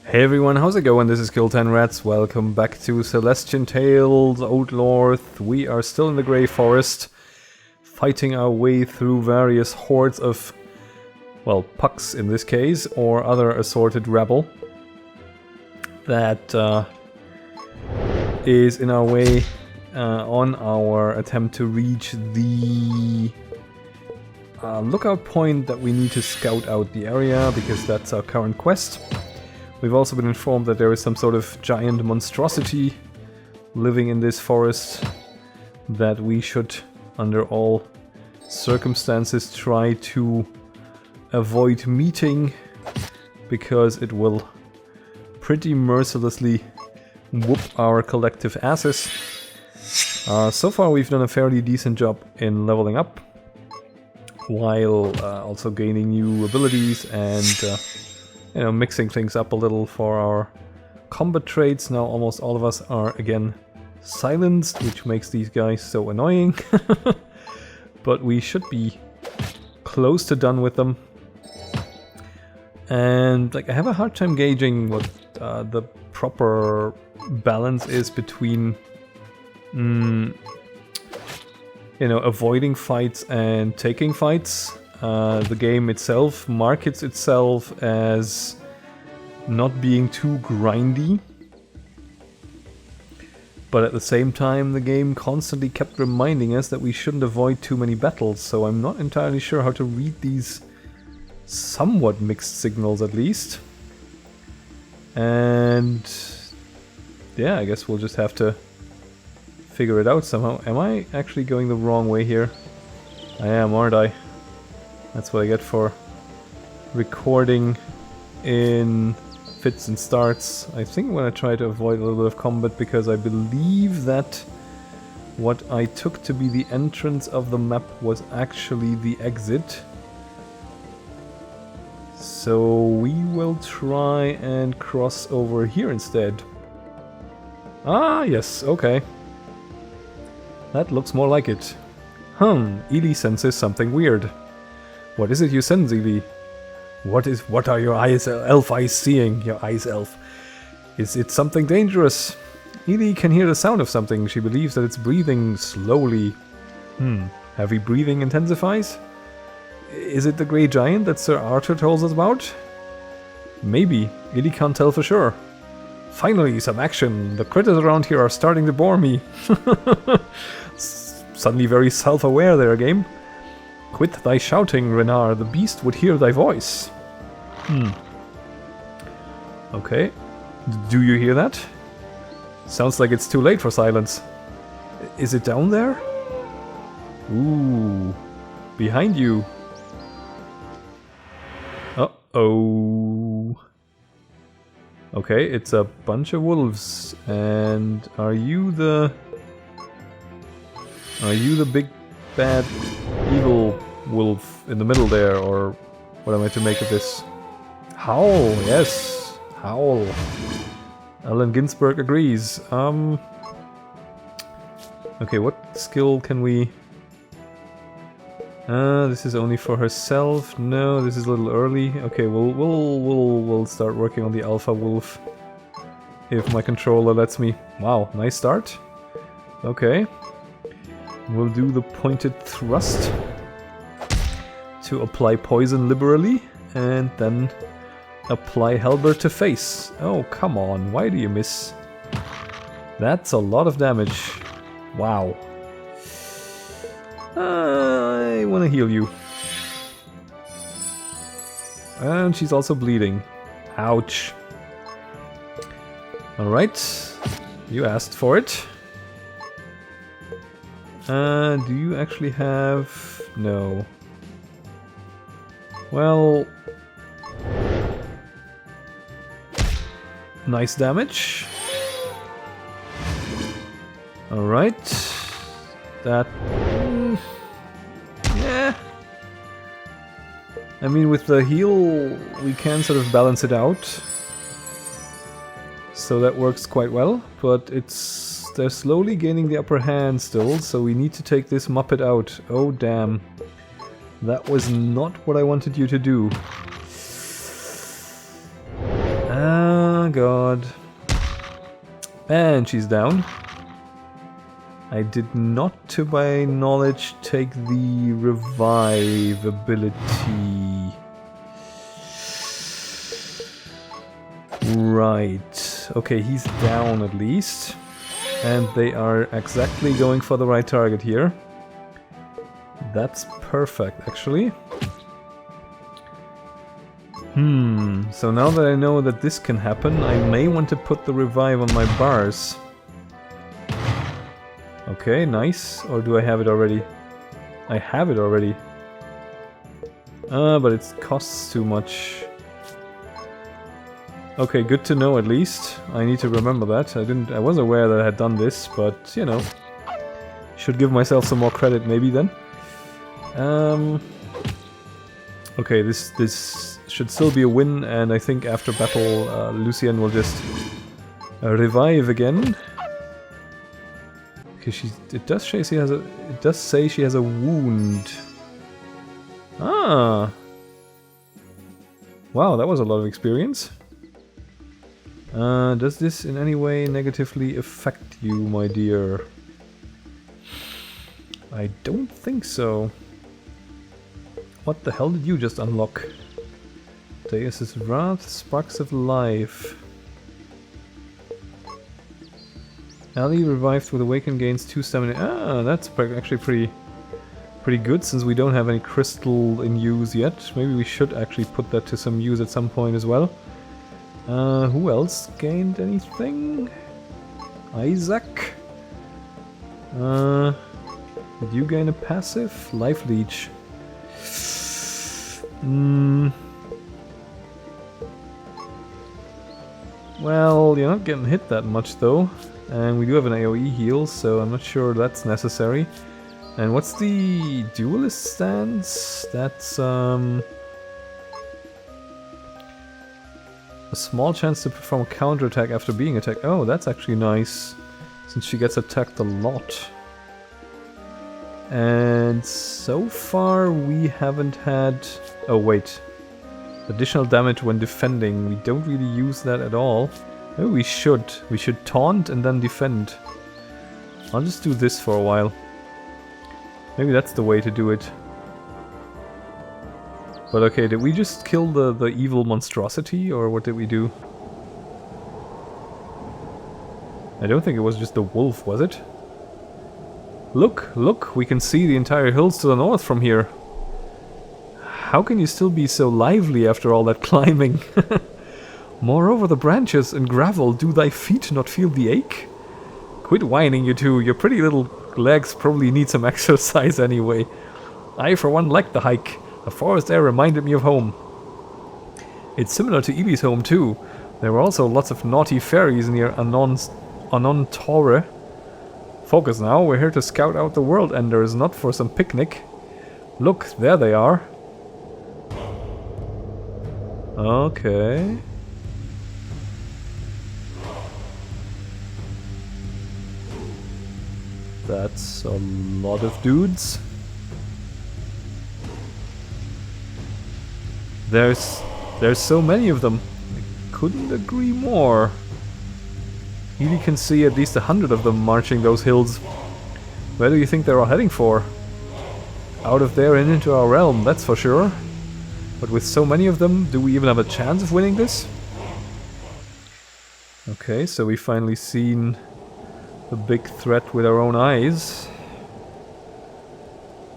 Hey everyone, how's it going? This is Kill10Rats. Welcome back to Celestian Tales, Old North. We are still in the Grey Forest, fighting our way through various hordes of, well, pucks in this case, or other assorted rabble that is in our way on our attempt to reach the lookout point that we need to scout out the area, because that's our current quest. We've also been informed that there is some sort of giant monstrosity living in this forest that we should, under all circumstances, try to avoid meeting, because it will pretty mercilessly whoop our collective asses. So far we've done a fairly decent job in leveling up, while also gaining new abilities and you know, mixing things up a little for our combat traits. Now almost all of us are again silenced, which makes these guys so annoying. But we should be close to done with them. And like, I have a hard time gauging what the proper balance is between you know, avoiding fights and taking fights. The game itself markets itself as not being too grindy, but at the same time the game constantly kept reminding us that we shouldn't avoid too many battles, so I'm not entirely sure how to read these somewhat mixed signals at least. And yeah, I guess we'll just have to figure it out somehow. Am I actually going the wrong way here? I am, aren't I? That's what I get for recording in fits and starts. I think I'm going to try to avoid a little bit of combat, because I believe that what I took to be the entrance of the map was actually the exit. So we will try and cross over here instead. Ah, yes, okay. That looks more like it. Ely senses something weird. What is it you sense, Ely? What are your eyes, elf eyes, seeing? Your eyes, elf. Is it something dangerous? Ely can hear the sound of something. She believes that it's breathing slowly. Heavy breathing intensifies? Is it the grey giant that Sir Arthur tells us about? Maybe. Ely can't tell for sure. Finally, some action. The critters around here are starting to bore me. Suddenly very self-aware there, game. Quit thy shouting, Renard. The beast would hear thy voice. Okay. Do you hear that? Sounds like it's too late for silence. Is it down there? Ooh. Behind you. Uh-oh. Okay, it's a bunch of wolves. And are you the big bad evil wolf in the middle there, or what am I to make of this? Howl, yes, howl. Allen Ginsberg agrees. Okay, what skill can we? This is only for herself. No, this is a little early. Okay, we'll start working on the alpha wolf if my controller lets me. Wow, nice start. Okay. We'll do the pointed thrust to apply poison liberally, and then apply Halberd to face. Oh, come on, why do you miss? That's a lot of damage. Wow. I want to heal you. And she's also bleeding. Ouch. Alright, you asked for it. Do you actually have... No. Well... Nice damage. Alright. That... yeah. I mean, with the heal, we can sort of balance it out. So that works quite well, but they're slowly gaining the upper hand still, so we need to take this Muppet out. Oh damn. That was not what I wanted you to do. god. And she's down. I did not, to my knowledge, take the revive ability. Right. Okay, he's down at least. And they are exactly going for the right target here. That's perfect, actually. So now that I know that this can happen, I may want to put the revive on my bars. Okay, nice. Or do I have it already? I have it already. But it costs too much. Okay, good to know at least. I need to remember that. I was aware that I had done this, but you know. Should give myself some more credit maybe then. Okay, this should still be a win, and I think after battle Lucienne will just revive again. Okay, it does say she has a wound. Ah. Wow, that was a lot of experience. Does this in any way negatively affect you, my dear? I don't think so. What the hell did you just unlock? Deus' Wrath, Sparks of Life. Ally revived with Awaken gains 2 stamina. Ah, that's actually pretty good since we don't have any crystal in use yet. Maybe we should actually put that to some use at some point as well. Who else gained anything? Isaac? Did you gain a passive? Life Leech. Well, you're not getting hit that much though. And we do have an AoE heal, so I'm not sure that's necessary. And what's the duelist stance? That's a small chance to perform a counterattack after being attacked. Oh, that's actually nice, since she gets attacked a lot. And so far we haven't had... Oh wait. Additional damage when defending. We don't really use that at all. Maybe we should. We should taunt and then defend. I'll just do this for a while. Maybe that's the way to do it. But okay, did we just kill the evil monstrosity, or what did we do? I don't think it was just the wolf, was it? Look, look, we can see the entire hills to the north from here. How can you still be so lively after all that climbing? Moreover, the branches and gravel, do thy feet not feel the ache? Quit whining, you two. Your pretty little legs probably need some exercise anyway. I, for one, liked the hike. The forest air reminded me of home. It's similar to Evie's home, too. There were also lots of naughty fairies near Anon Torre. Focus now, we're here to scout out the world enders, not for some picnic. Look, there they are. Okay. That's a lot of dudes. There's so many of them. I couldn't agree more. Evie can see at least 100 of them marching those hills. Where do you think they're all heading for? Out of there and into our realm, that's for sure. But with so many of them, do we even have a chance of winning this? Okay, so we've finally seen the big threat with our own eyes.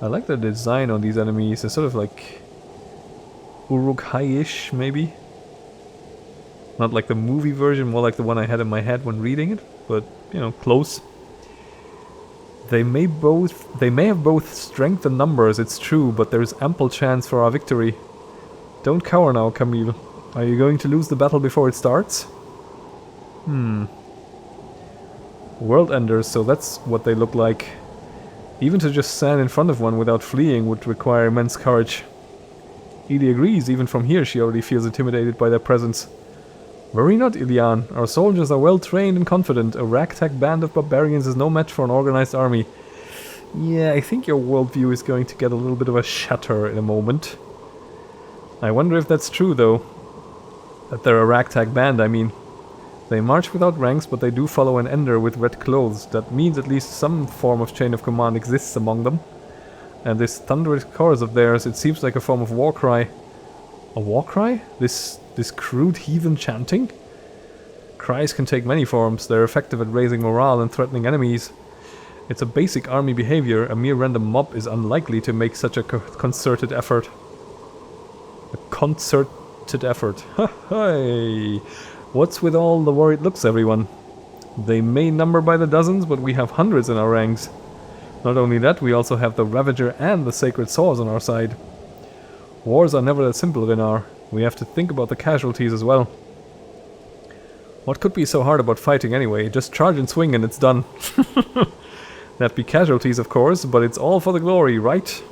I like the design on these enemies. They're sort of like Uruk-hai-ish, maybe? Not like the movie version, more like the one I had in my head when reading it, but, you know, close. They may have both strength and numbers, it's true, but there is ample chance for our victory. Don't cower now, Camille. Are you going to lose the battle before it starts? World enders, so that's what they look like. Even to just stand in front of one without fleeing would require immense courage. Edie agrees, even from here she already feels intimidated by their presence. Worry not, Ilian. Our soldiers are well trained and confident. A ragtag band of barbarians is no match for an organized army. Yeah, I think your worldview is going to get a little bit of a shatter in a moment. I wonder if that's true, though. That they're a ragtag band, I mean. They march without ranks, but they do follow an ender with red clothes. That means at least some form of chain of command exists among them. And this thunderous chorus of theirs, it seems like a form of war cry. A war cry? This crude heathen chanting? Cries can take many forms. They're effective at raising morale and threatening enemies. It's a basic army behavior. A mere random mob is unlikely to make such a concerted effort. A concerted effort. Hey! What's with all the worried looks, everyone? They may number by the dozens, but we have hundreds in our ranks. Not only that, we also have the Ravager and the Sacred Swords on our side. Wars are never that simple, Renar. We have to think about the casualties as well. What could be so hard about fighting anyway? Just charge and swing and it's done. That'd be casualties, of course, but it's all for the glory, right?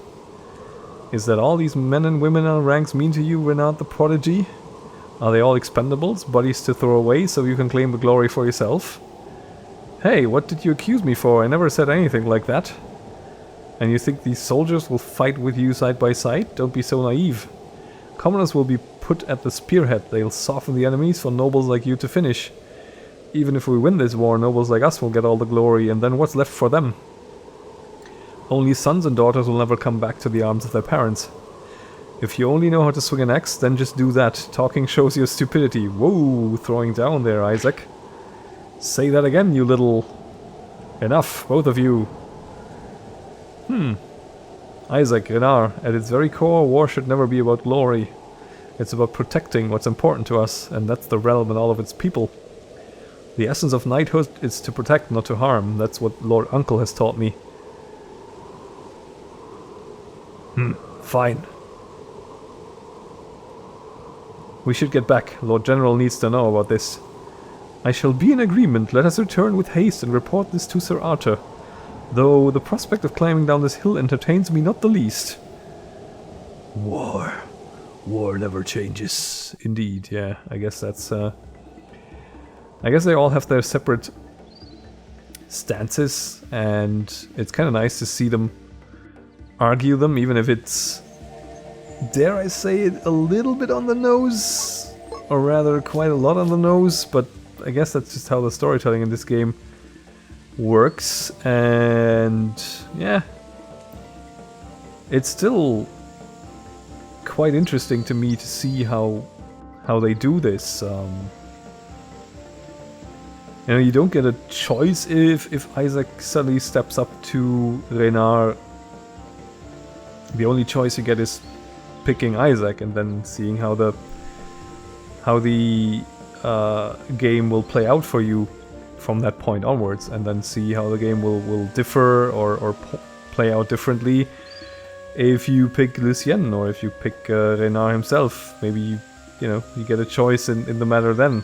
Is that all these men and women in our ranks mean to you, Renard the Prodigy? Are they all expendables, bodies to throw away so you can claim the glory for yourself? Hey, what did you accuse me for? I never said anything like that. And you think these soldiers will fight with you side by side? Don't be so naive. Commoners will be put at the spearhead. They'll soften the enemies for nobles like you to finish. Even if we win this war, nobles like us will get all the glory, and then what's left for them? Only sons and daughters will never come back to the arms of their parents. If you only know how to swing an axe, then just do that. Talking shows your stupidity. Whoa, throwing down there, Isaac. Say that again, you little... Enough, both of you. Isaac, Renar, at its very core, war should never be about glory. It's about protecting what's important to us, and that's the realm and all of its people. The essence of knighthood is to protect, not to harm. That's what Lord Uncle has taught me. Fine. We should get back. Lord General needs to know about this. I shall be in agreement. Let us return with haste and report this to Sir Arthur. Though the prospect of climbing down this hill entertains me not the least. War. War never changes. Indeed, yeah. I guess that's... I guess they all have their separate stances, and it's kind of nice to see them argue them, even if it's, dare I say it, a little bit on the nose, or rather quite a lot on the nose, but I guess that's just how the storytelling in this game works, and yeah, it's still quite interesting to me to see how they do this. You know, you don't get a choice if Isaac suddenly steps up to Renar. The only choice you get is picking Isaac and then seeing how the game will play out for you from that point onwards, and then see how the game will differ or play out differently if you pick Lucien or if you pick Renar himself. Maybe you get a choice in the matter then.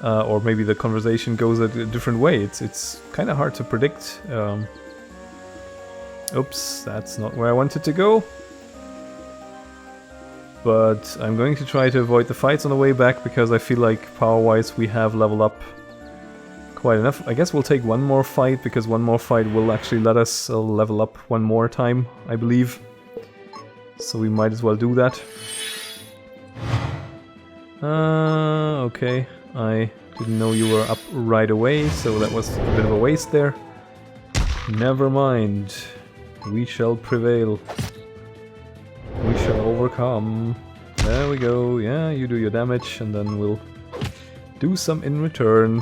Or maybe the conversation goes a different way. It's kind of hard to predict. Oops, that's not where I wanted to go. But I'm going to try to avoid the fights on the way back, because I feel like power-wise we have leveled up quite enough. I guess we'll take one more fight, because one more fight will actually let us level up one more time, I believe. So we might as well do that. Okay. I didn't know you were up right away, so that was a bit of a waste there. Never mind. We shall prevail. We shall overcome. There we go. Yeah, you do your damage, and then we'll do some in return.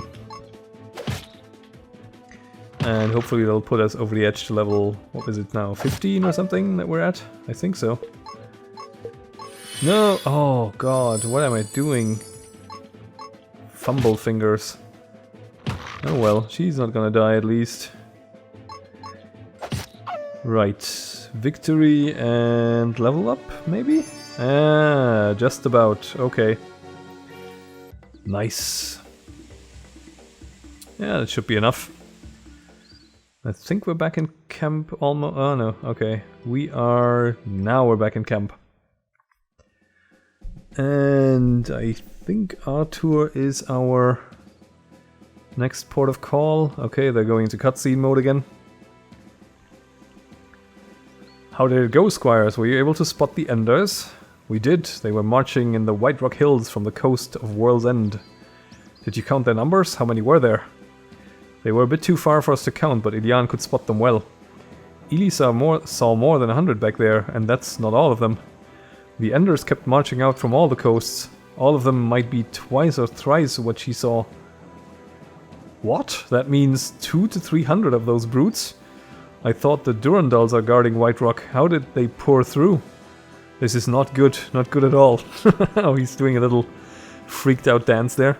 And hopefully they'll put us over the edge to level, what is it now, 15 or something that we're at? I think so. No! Oh god, what am I doing? Fumble fingers. Oh well, she's not gonna die at least. Right, victory and level up, maybe? Ah, just about, okay. Nice. Yeah, that should be enough. I think we're back in camp almost. Oh no, okay. Now we're back in camp. And I think Arthur is our next port of call. Okay, they're going into cutscene mode again. How did it go, squires? Were you able to spot the enders? We did. They were marching in the White Rock Hills from the coast of World's End. Did you count their numbers? How many were there? They were a bit too far for us to count, but Ilian could spot them well. Ili saw more than 100 back there, and that's not all of them. The Enders kept marching out from all the coasts. All of them might be twice or thrice what she saw. What? That means 200 to 300 of those brutes? I thought the Durandals are guarding White Rock. How did they pour through? This is not good. Not good at all. Oh, he's doing a little freaked out dance there.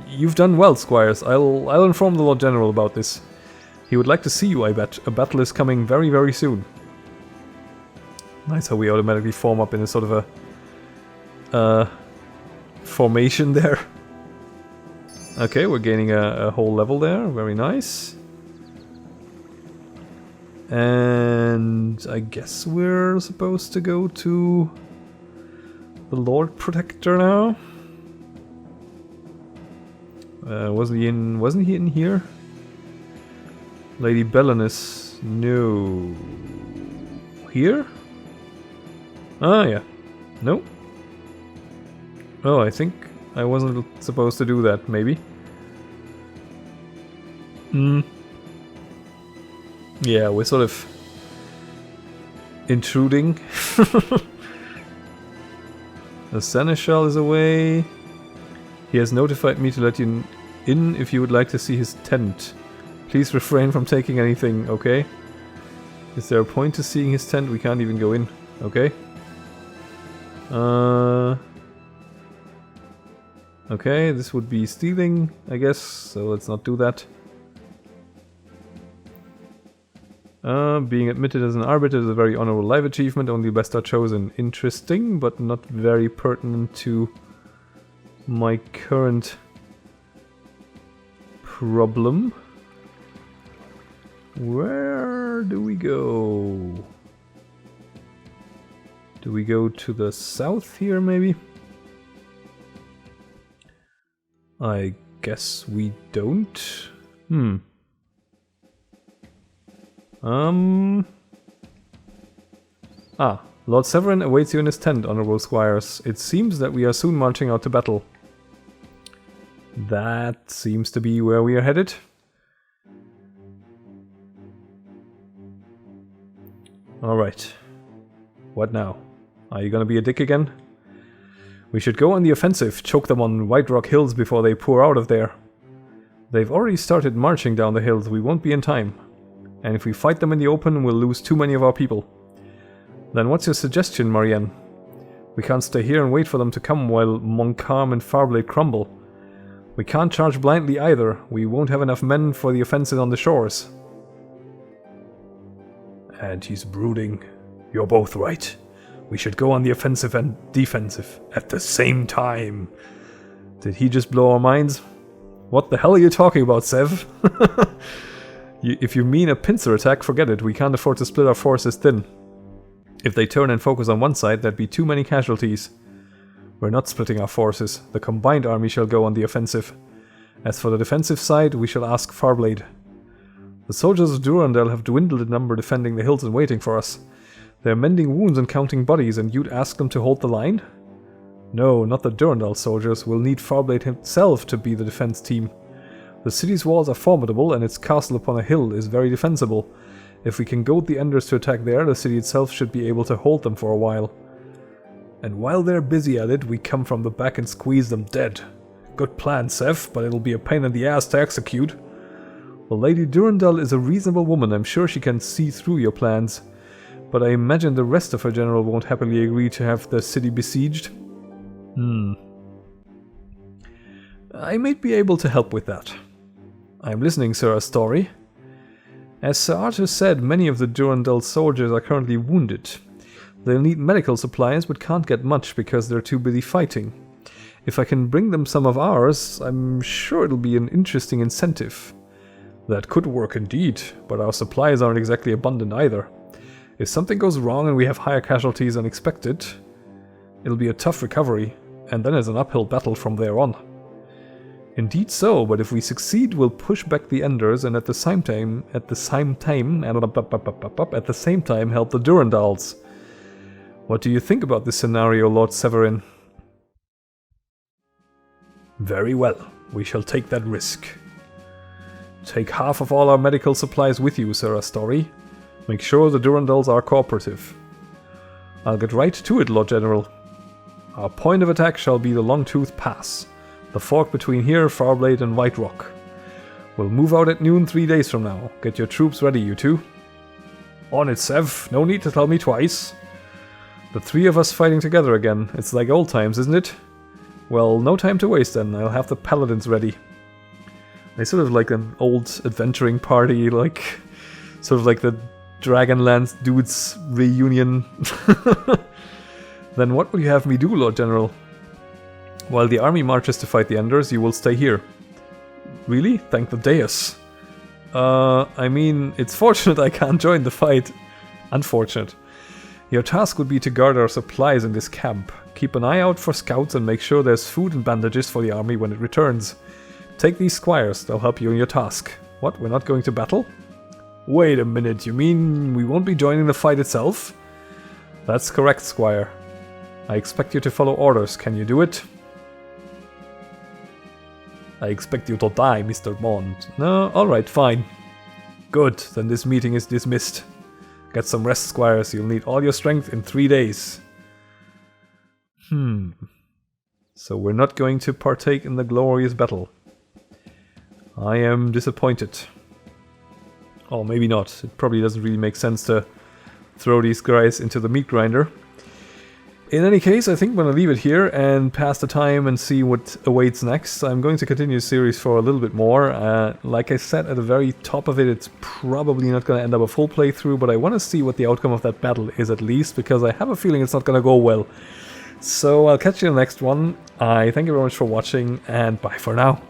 You've done well, squires. I'll inform the Lord General about this. He would like to see you, I bet. A battle is coming very, very soon. Nice how we automatically form up in a sort of a formation there. Okay, we're gaining a whole level there. Very nice. And I guess we're supposed to go to the Lord Protector now. Wasn't he in here? Lady Belenus, no. Here? Ah, yeah. No. Oh, I think I wasn't supposed to do that, maybe. Yeah, we're sort of intruding. The Seneschal is away. He has notified me to let you in if you would like to see his tent. Please refrain from taking anything, okay? Is there a point to seeing his tent? We can't even go in, okay? Okay, this would be stealing, I guess, so let's not do that. Being admitted as an arbiter is a very honorable life achievement. Only the best are chosen. Interesting, but not very pertinent to my current problem. Where do we go? Do we go to the south here, maybe? I guess we don't. Lord Severin awaits you in his tent, honorable squires. It seems that we are soon marching out to battle. That seems to be where we are headed. Alright. What now? Are you gonna be a dick again? We should go on the offensive, choke them on White Rock Hills before they pour out of there. They've already started marching down the hills, we won't be in time. And if we fight them in the open, we'll lose too many of our people. Then what's your suggestion, Marianne? We can't stay here and wait for them to come while Montcalm and Farblade crumble. We can't charge blindly either. We won't have enough men for the offensive on the shores. And he's brooding. You're both right. We should go on the offensive and defensive at the same time. Did he just blow our minds? What the hell are you talking about, Sev? If you mean a pincer attack, forget it. We can't afford to split our forces thin. If they turn and focus on one side, there'd be too many casualties. We're not splitting our forces. The combined army shall go on the offensive. As for the defensive side, we shall ask Farblade. The soldiers of Durandal have dwindled in number defending the hills and waiting for us. They're mending wounds and counting bodies, and you'd ask them to hold the line? No, not the Durandal soldiers. We'll need Farblade himself to be the defense team. The city's walls are formidable, and its castle upon a hill is very defensible. If we can goad the Enders to attack there, the city itself should be able to hold them for a while. And while they're busy at it, we come from the back and squeeze them dead. Good plan, Seth, but it'll be a pain in the ass to execute. Well, Lady Durandal is a reasonable woman. I'm sure she can see through your plans. But I imagine the rest of her general won't happily agree to have the city besieged. I might be able to help with that. I'm listening, Sir Astori. As Sir Arthur said, many of the Durandal soldiers are currently wounded. They'll need medical supplies, but can't get much because they're too busy fighting. If I can bring them some of ours, I'm sure it'll be an interesting incentive. That could work indeed, but our supplies aren't exactly abundant either. If something goes wrong and we have higher casualties than expected, it'll be a tough recovery, and then it's an uphill battle from there on. Indeed so, but if we succeed, we'll push back the Enders and at the same time help the Durandals. What do you think about this scenario, Lord Severin? Very well. We shall take that risk. Take half of all our medical supplies with you, Sir Astori. Make sure the Durandals are cooperative. I'll get right to it, Lord General. Our point of attack shall be the Longtooth Pass, the fork between here, Farblade and White Rock. We'll move out at noon 3 days from now. Get your troops ready, you two. On it, Sev. No need to tell me twice. The three of us fighting together again. It's like old times, isn't it? Well, no time to waste then. I'll have the paladins ready. They sort of like an old adventuring party, like sort of like the Dragonlance dudes reunion. Then what will you have me do, Lord General? While the army marches to fight the Enders, you will stay here. Really? Thank the Deus. I mean, it's fortunate I can't join the fight. Unfortunate. Your task would be to guard our supplies in this camp. Keep an eye out for scouts and make sure there's food and bandages for the army when it returns. Take these squires, they'll help you in your task. What, we're not going to battle? Wait a minute, you mean we won't be joining the fight itself? That's correct, squire. I expect you to follow orders, can you do it? I expect you to die, Mr. Bond. No, alright, fine. Good, then this meeting is dismissed. Get some rest, squires, you'll need all your strength in 3 days. So we're not going to partake in the glorious battle. I am disappointed. Oh, maybe not. It probably doesn't really make sense to throw these guys into the meat grinder. In any case, I think I'm going to leave it here and pass the time and see what awaits next. I'm going to continue the series for a little bit more. Like I said at the very top of it, it's probably not going to end up a full playthrough, but I want to see what the outcome of that battle is at least, because I have a feeling it's not going to go well. So I'll catch you in the next one. I thank you very much for watching, and bye for now.